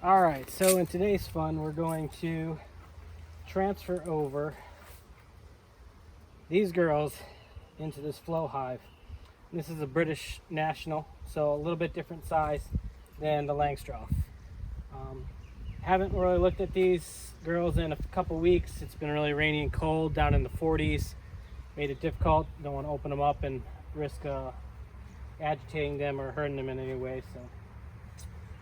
All right, so in today's fun, we're going to transfer over these girls into this flow hive. This is a British national, so a little bit different size than the langstroth. Um, haven't really looked at these girls in a couple weeks. It's been really rainy and cold, down in the 40s. Made it difficult. Don't want to open them up and risk agitating them or hurting them in any way. So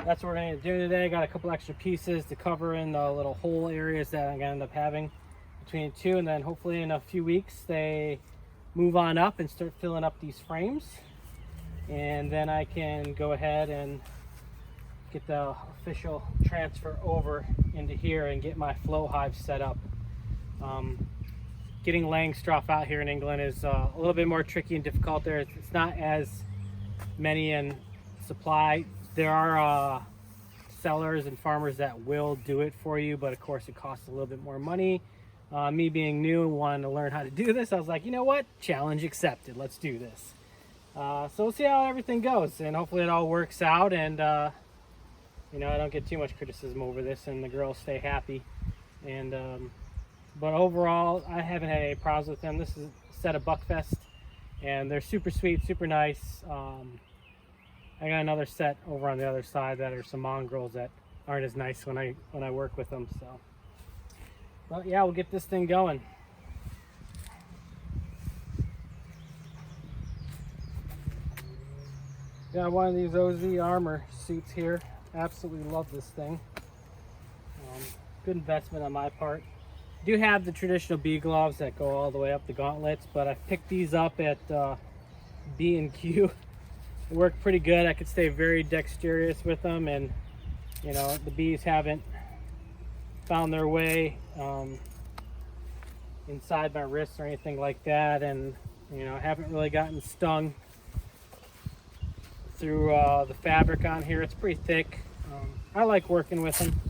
that's what we're going to do today. Got a couple extra pieces to cover in the little hole areas that I'm going to end up having between the two, and then hopefully in a few weeks they move on up and start filling up these frames, and then I can go ahead and get the official transfer over into here and get my flow hive set up. Getting langstroth out here in England is a little bit more tricky and difficult. It's not as many in supply. There are sellers and farmers that will do it for you, but of course it costs a little bit more money. Me being new and wanting to learn how to do this, I was like, you know what? Challenge accepted. Let's do this. So we'll see how everything goes, and hopefully it all works out, and you know, I don't get too much criticism over this, and the girls stay happy. And but overall, I haven't had any problems with them. This is a set of Buckfest, and they're super sweet, super nice. I got another set over on the other side that are some mongrels that aren't as nice when I work with them. So, well, yeah, we'll get this thing going. Got one of these OZ armor suits here. Absolutely love this thing. Good investment on my part. Do have the traditional bee gloves that go all the way up the gauntlets, but I picked these up at B&Q. They work pretty good. I could stay very dexterous with them, and you know, the bees haven't found their way inside my wrists or anything like that, and you know, I haven't really gotten stung through the fabric on here. It's pretty thick. I like working with them.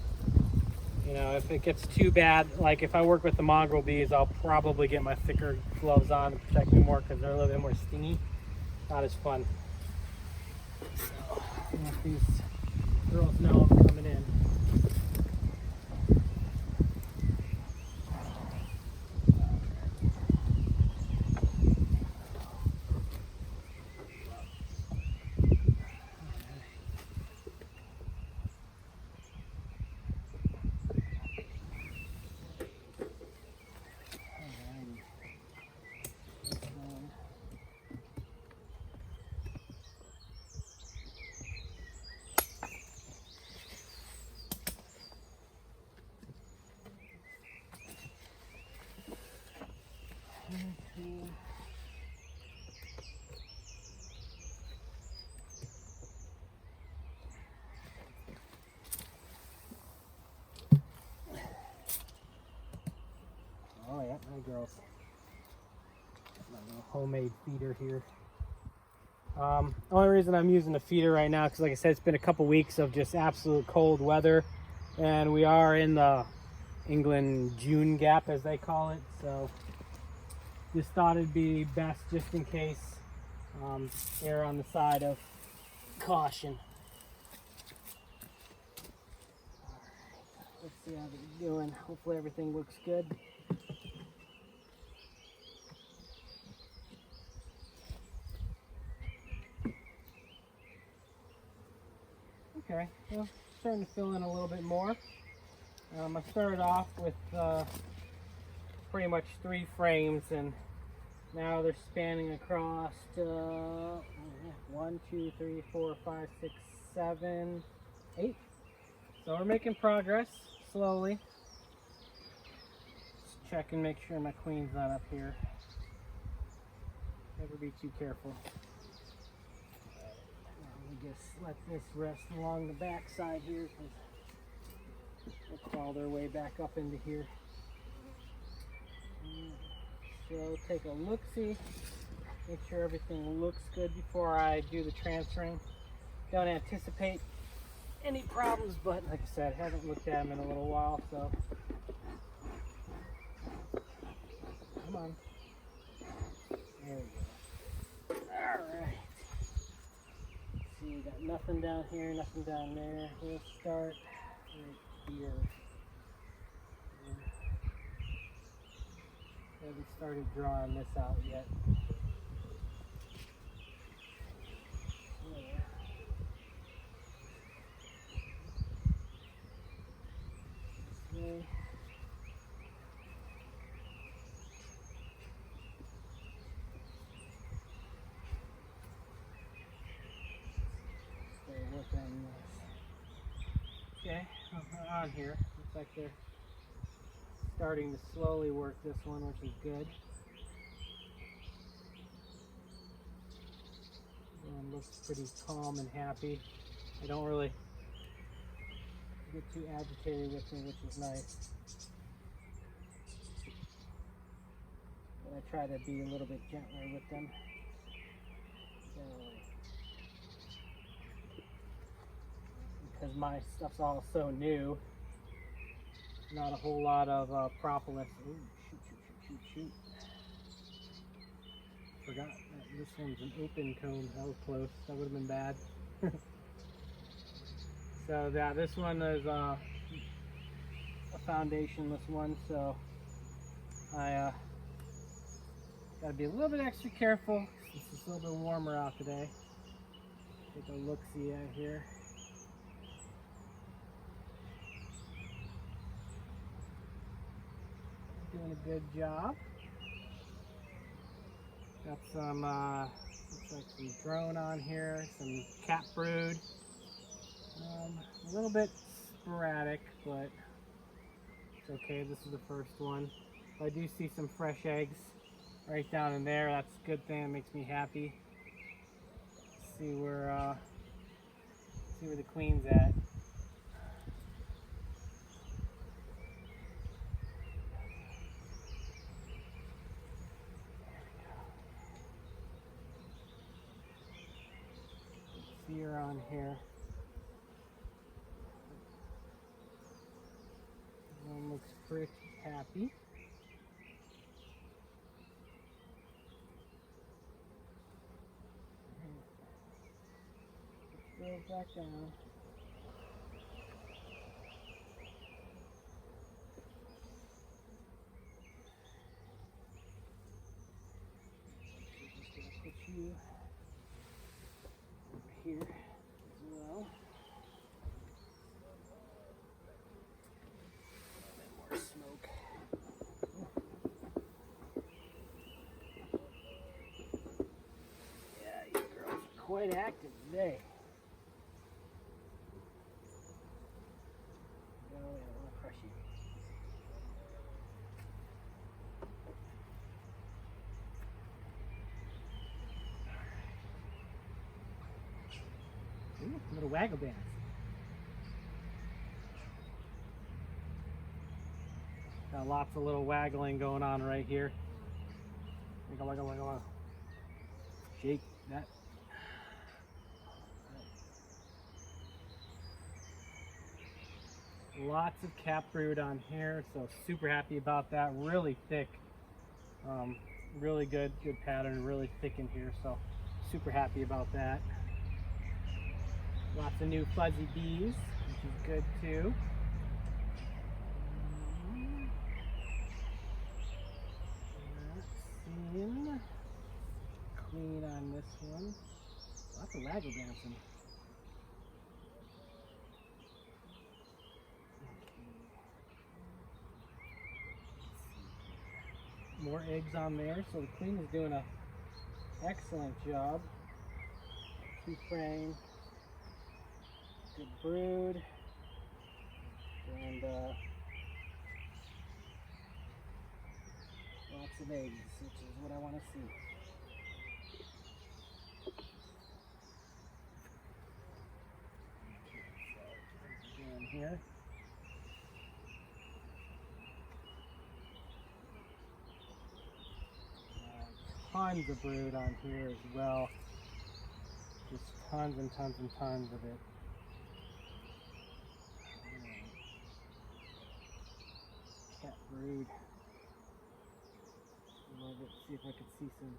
You know, if it gets too bad, like if I work with the mongrel bees, I'll probably get my thicker gloves on to protect me more because they're a little bit more stingy. Not as fun. So, let these girls know I'm coming in. Oh yeah, my girls. My little homemade feeder here. Only reason I'm using the feeder right now, because like I said, it's been a couple weeks of just absolute cold weather, and we are in the England June gap, as they call it. So just thought it'd be best, just in case, err on the side of caution. Alright, let's see how they're doing. Hopefully everything looks good. Okay, well, starting to fill in a little bit more. I started off with pretty much 3 frames, and now they're spanning across 1, 2, 3, 4, 5, 6, 7, 8. So we're making progress slowly. Just check and make sure my queen's not up here. Never be too careful. Just let this rest along the back side here, because they'll crawl their way back up into here. So take a look-see, make sure everything looks good before I do the transferring. Don't anticipate any problems, but like I said, haven't looked at them in a little while, so come on. There we go. All right. See, we got nothing down here, nothing down there. We'll start right here. I haven't started drawing this out yet. Okay, on here. Looks like they're starting to slowly work this one, which is good. One looks pretty calm and happy. I don't really get too agitated with them, which is nice. But I try to be a little bit gentler with them. So, because my stuff's all so new, not a whole lot of propolis. Ooh, shoot. Forgot that this one's an open cone. That was close. That would have been bad. So yeah, this one is a foundationless one, so I gotta be a little bit extra careful since it's a little bit warmer out today. Take a look-see out here. Doing a good job. Got some, looks like some drone on here, some cat brood. A little bit sporadic, but it's okay. This is the first one. I do see some fresh eggs right down in there. That's a good thing. It makes me happy. See where the queen's at. See her on here. One looks pretty happy. Let's go back down. Just gonna put you over here as well. A bit more smoke. Yeah, you girls are quite active today. Ooh, a little waggle dance. Got lots of little waggling going on right here. Wiggle, wiggle, wiggle, wiggle. Shake that. Lots of cap brood on here, so super happy about that. Really thick, really good pattern, really thick in here, so super happy about that. Lots of new fuzzy bees, which is good too. Not seeing queen on this one. Lots of waggle dancing. More eggs on there, so the queen is doing an excellent job. Keep frame, good brood, and lots of eggs, which is what I want to see. Okay, so down here. Tons of brood on here as well. Just tons and tons and tons of it. Cat brood. Love it. See if I could see some.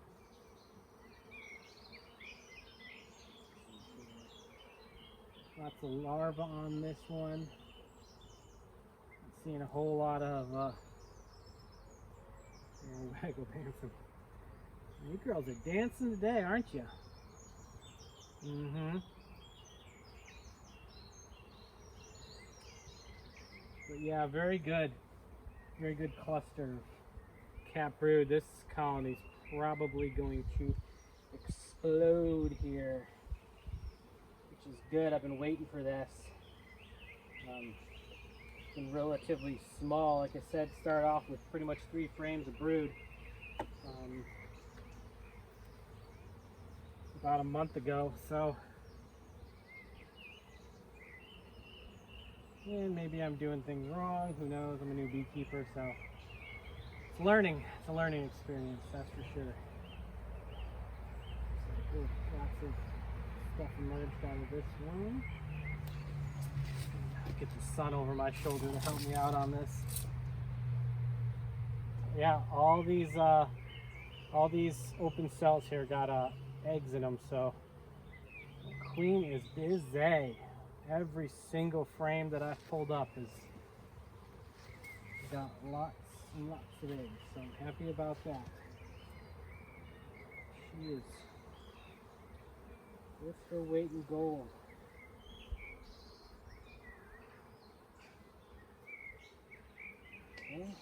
Lots of larvae on this one. seeing a whole lot of waggle dancing. You girls are dancing today, aren't you? Mm-hmm. But yeah, very good cluster of cat brood. This colony's probably going to explode here, which is good. I've been waiting for this. It's been relatively small. Like I said, started off with pretty much 3 frames of brood about a month ago. So, and maybe I'm doing things wrong. Who knows? I'm a new beekeeper, so it's learning. It's a learning experience, that's for sure. So, lots of stuff emerged out of this one. Get the sun over my shoulder to help me out on this. Yeah, all these open cells here got eggs in them, so the queen is busy. Every single frame that I've pulled up has got lots and lots of eggs, so I'm happy about that. She is with her weight in gold. Okay.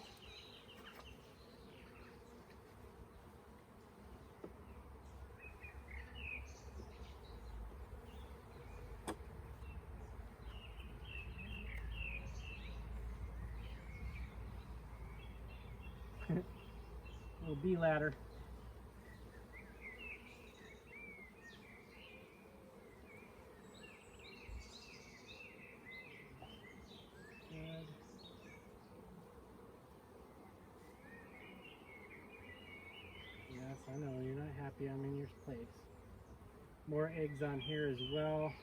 Little bee ladder. Good. Yes, I know you're not happy. I'm in your place. More eggs on here as well.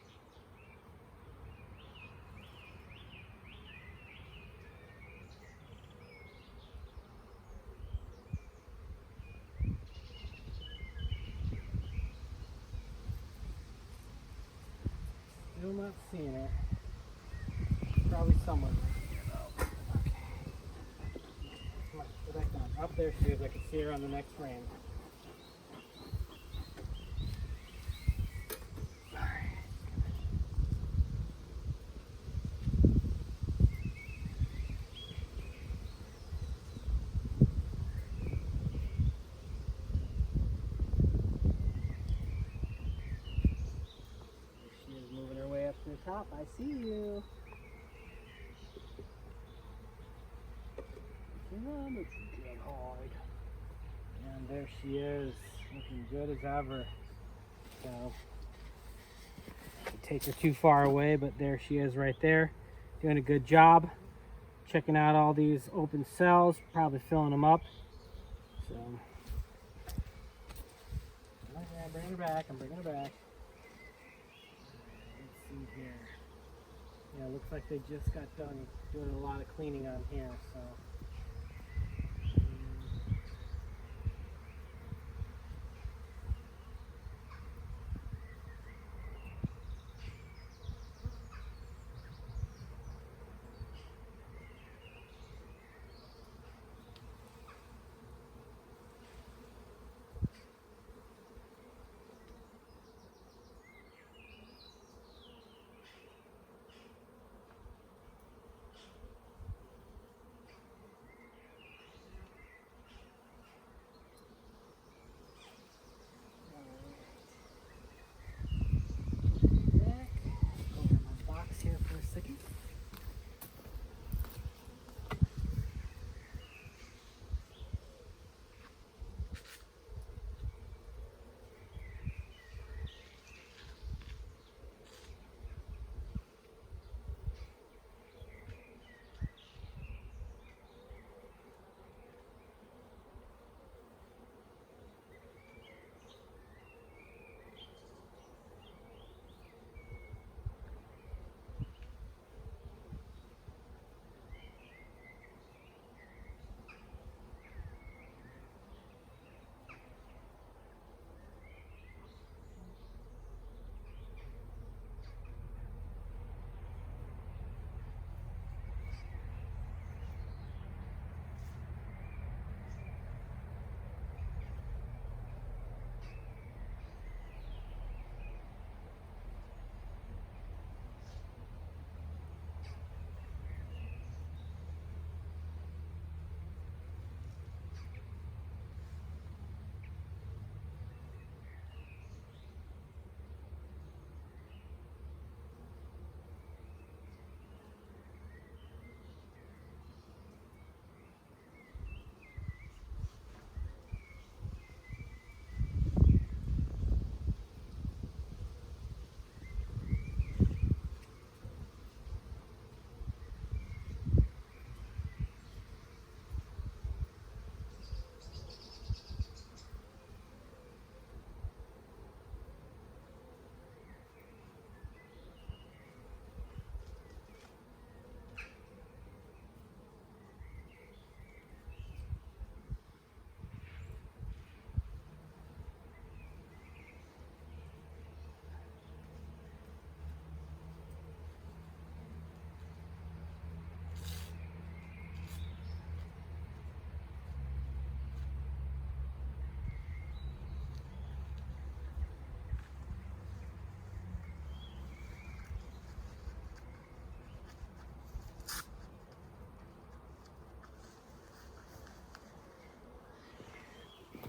Still not seeing it. Probably somewhere around here though. Okay. Come on, go back down. Up there she is. I can see her on the next frame. She is moving her way up to the top. I see you. Come on, hide. And there she is, looking good as ever. So, take her too far away, but there she is right there, doing a good job. Checking out all these open cells, probably filling them up. So, okay, I'm bringing her back. Let's see here. Yeah, looks like they just got done doing a lot of cleaning on here. So.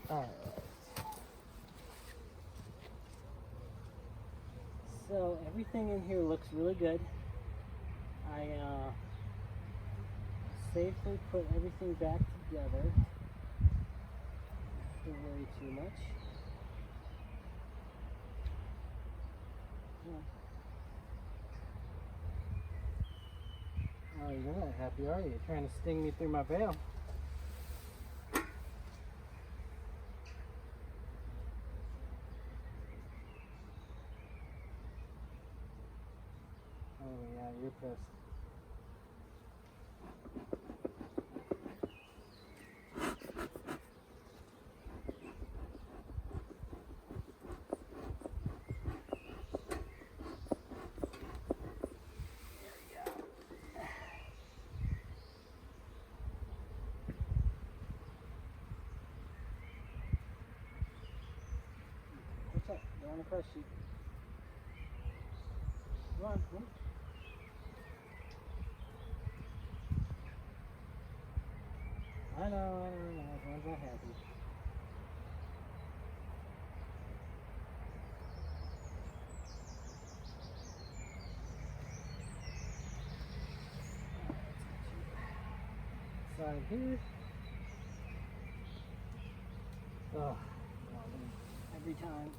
All right. So everything in here looks really good. I safely put everything back together. Don't worry too much. Oh, you're not happy, are you? You're trying to sting me through my veil. Oh yeah, you're pissed. What's up? Don't want to crush you. Come on, come on. I know. Everyone's not happy. Side here. Oh, every time.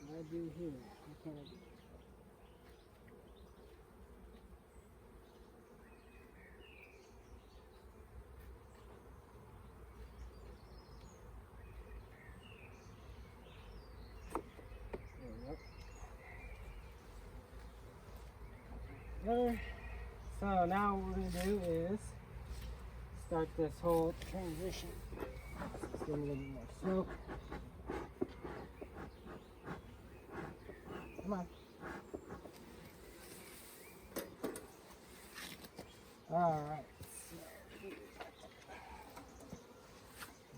What do I do here? What can I do? There we go. So now what we're going to do is start this whole transition. Let's give it a little bit more smoke. Come on. Alright, so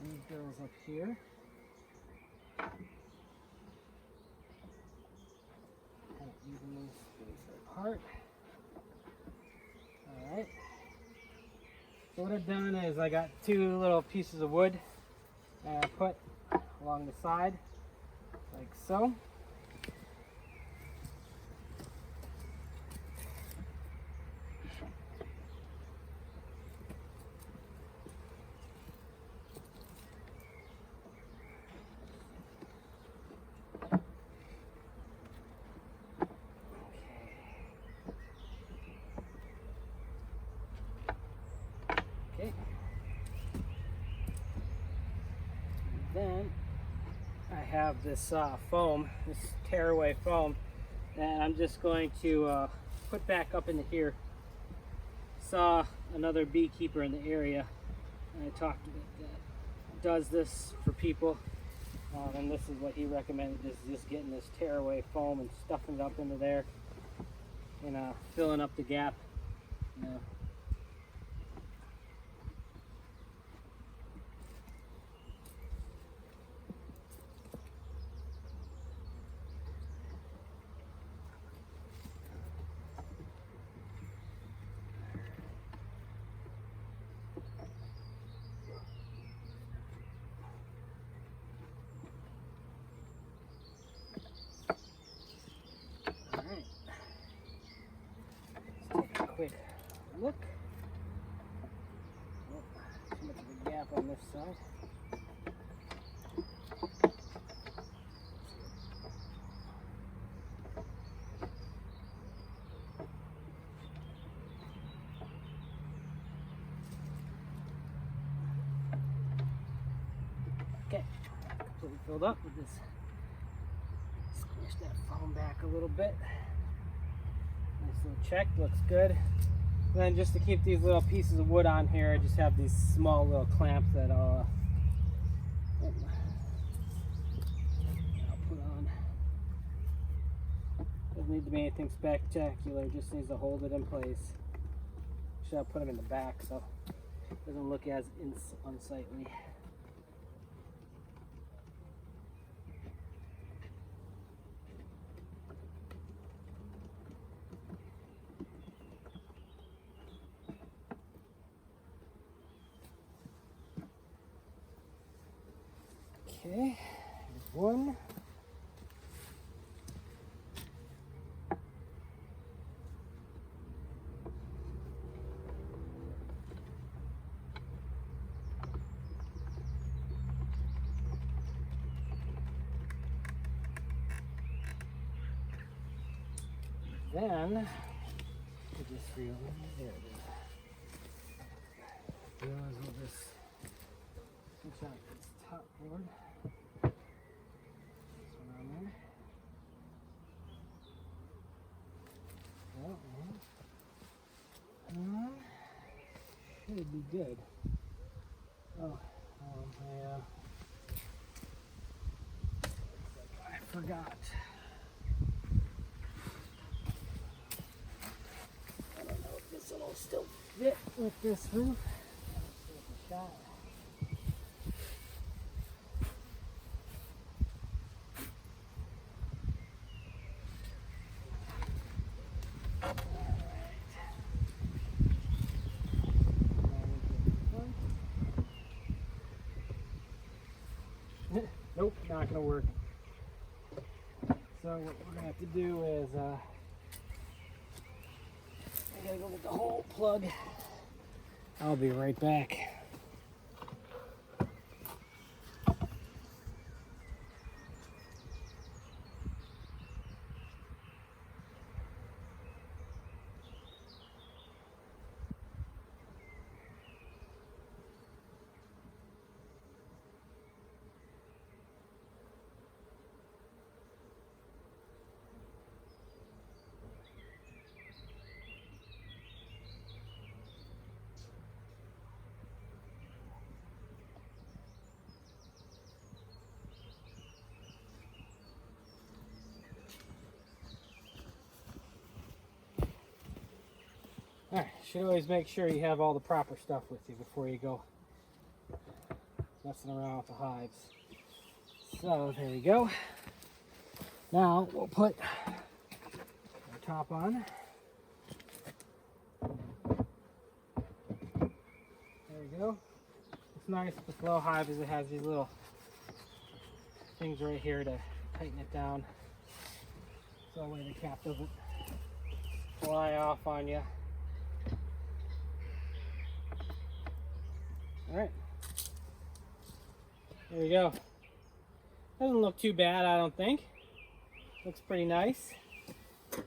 these girls up here. Kind of evenly spaced apart. Alright. So what I've done is I got two little pieces of wood and I put along the side, like so. Okay. Then I have this foam, this tearaway foam, and I'm just going to put back up into here. Saw another beekeeper in the area, and I talked that does this for people, and this is what he recommended: is just getting this tearaway foam and stuffing it up into there, and filling up the gap. You know. Quick look. Oh, too much of a gap on this side. Okay, completely filled up with this. Squish that foam back a little bit. Nice little check, looks good. And then just to keep these little pieces of wood on here, I just have these small little clamps that I'll put on. Doesn't need to be anything spectacular, just needs to hold it in place. Should I put them in the back so it doesn't look as unsightly. Okay, here's one. Then, just reel there it is. Realize we'll just push out this top board. This one on there. Should be good. I forgot. I don't know if this one will still fit with this roof. Let's give it a shot. Nope, not gonna work. So what we're gonna have to do is I gotta go get the hole plug. I'll be right back. Alright, should always make sure you have all the proper stuff with you before you go messing around with the hives. So there we go. Now we'll put our top on. There we go. It's nice with the flow hive is it has these little things right here to tighten it down. So that way the cap doesn't fly off on you. Alright, there we go. Doesn't look too bad, I don't think. Looks pretty nice. Okay.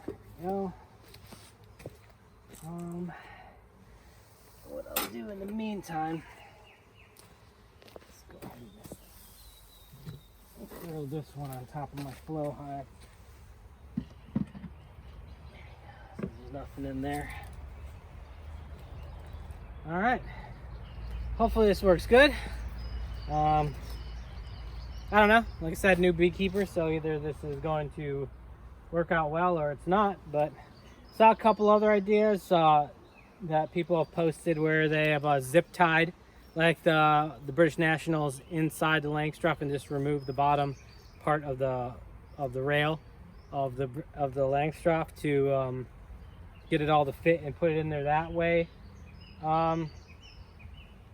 There we go. What I'll do in the meantime, let's go ahead and throw this one on top of my flow hive. Nothing in there. All right, hopefully this works good. I don't know, like I said, new beekeeper, so either this is going to work out well or it's not, but saw a couple other ideas that people have posted where they have a zip tied like the British Nationals inside the langstroth and just remove the bottom part of the rail of the langstroth to get it all to fit and put it in there that way. And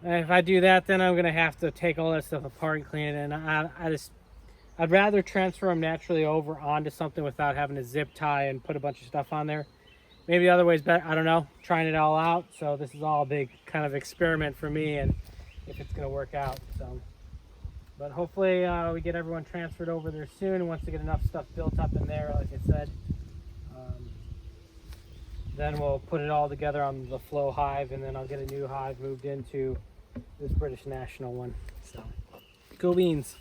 if I do that, then I'm gonna have to take all that stuff apart and clean it, and I'd rather transfer them naturally over onto something without having to zip tie and put a bunch of stuff on there. Maybe the other way's better, I don't know, trying it all out. So this is all a big kind of experiment for me and if it's gonna work out. So, but hopefully we get everyone transferred over there soon. Once we get enough stuff built up in there, like I said, then we'll put it all together on the flow hive, and then I'll get a new hive moved into this British National one. So, cool beans.